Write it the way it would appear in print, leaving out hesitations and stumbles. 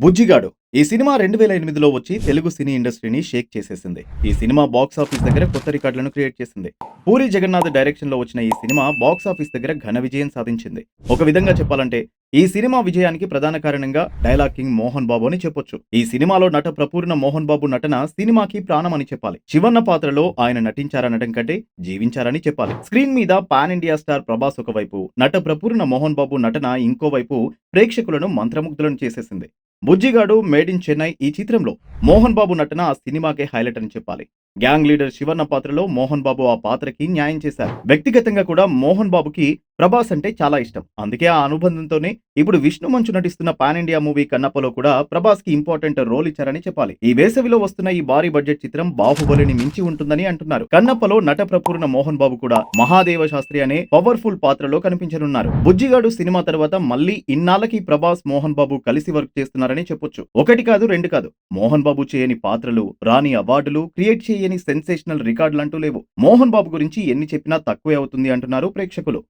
బుజ్జిగాడు ఈ సినిమా 2008లో వచ్చి తెలుగు సినీ ఇండస్ట్రీని షేక్ చేసేసింది. ఈ సినిమా బాక్స్ ఆఫీస్ దగ్గర కొత్త రికార్డులను క్రియేట్ చేసింది. పూరి జగన్నాథ్ డైరెక్షన్ లో వచ్చిన ఈ సినిమా బాక్స్ ఆఫీస్ దగ్గర ఘన విజయం సాధించింది. ఒక విధంగా చెప్పాలంటే ఈ సినిమా విజయానికి ప్రధాన కారణంగా డైలాగ్ కింగ్ మోహన్ బాబు అని చెప్పొచ్చు. ఈ సినిమాలో నట ప్రపూర్ణ మోహన్ బాబు నటన సినిమాకి ప్రాణం అని చెప్పాలి. శివన్న పాత్రలో ఆయన నటించారనడం కంటే జీవించారని చెప్పాలి. స్క్రీన్ మీద పాన్ ఇండియా స్టార్ ప్రభాస్ ఒకవైపు, నట ప్రపూర్ణ మోహన్ బాబు నటన ఇంకోవైపు ప్రేక్షకులను మంత్రముగ్ధులను చేసేసింది. బుజ్జిగాడు మేడ్ ఇన్ చెన్నై ఈ చిత్రంలో మోహన్ బాబు నటన ఆ సినిమాకే హైలైట్ అని చెప్పాలి. గ్యాంగ్ లీడర్ శివన్న పాత్రలో మోహన్ బాబు ఆ పాత్రకి న్యాయం చేశారు. వ్యక్తిగతంగా కూడా మోహన్ బాబుకి ప్రభాస్ అంటే చాలా ఇష్టం. అందుకే ఆ అనుబంధంతోనే ఇప్పుడు విష్ణు మంచు నటిస్తున్న పాన్ ఇండియా మూవీ కన్నప్పలో కూడా ప్రభాస్ కి ఇంపార్టెంట్ రోల్ ఇచ్చారని చెప్పాలి. ఈ వేసవిలో వస్తున్న ఈ భారీ బడ్జెట్ చిత్రం బాహుబలిని మించి ఉంటుందని అంటున్నారు. కన్నప్పలో నట ప్రపూర్ణ మోహన్ బాబు కూడా మహాదేవ శాస్త్రి అనే పవర్ఫుల్ పాత్రలో కనిపించనున్నారు. బుజ్జిగాడు సినిమా తర్వాత మళ్ళీ ఇన్నాళ్ళకి ప్రభాస్ మోహన్ బాబు కలిసి వర్క్ చేస్తున్నారని చెప్పొచ్చు. ఒకటి కాదు రెండు కాదు, మోహన్ బాబు చేయని పాత్రలు, రాని అవార్డులు, క్రియేట్ చేయని సెన్సేషనల్ రికార్డులంటూ లేవు. మోహన్ బాబు గురించి ఎన్ని చెప్పినా తక్కువే అవుతుంది అంటున్నారు ప్రేక్షకులు.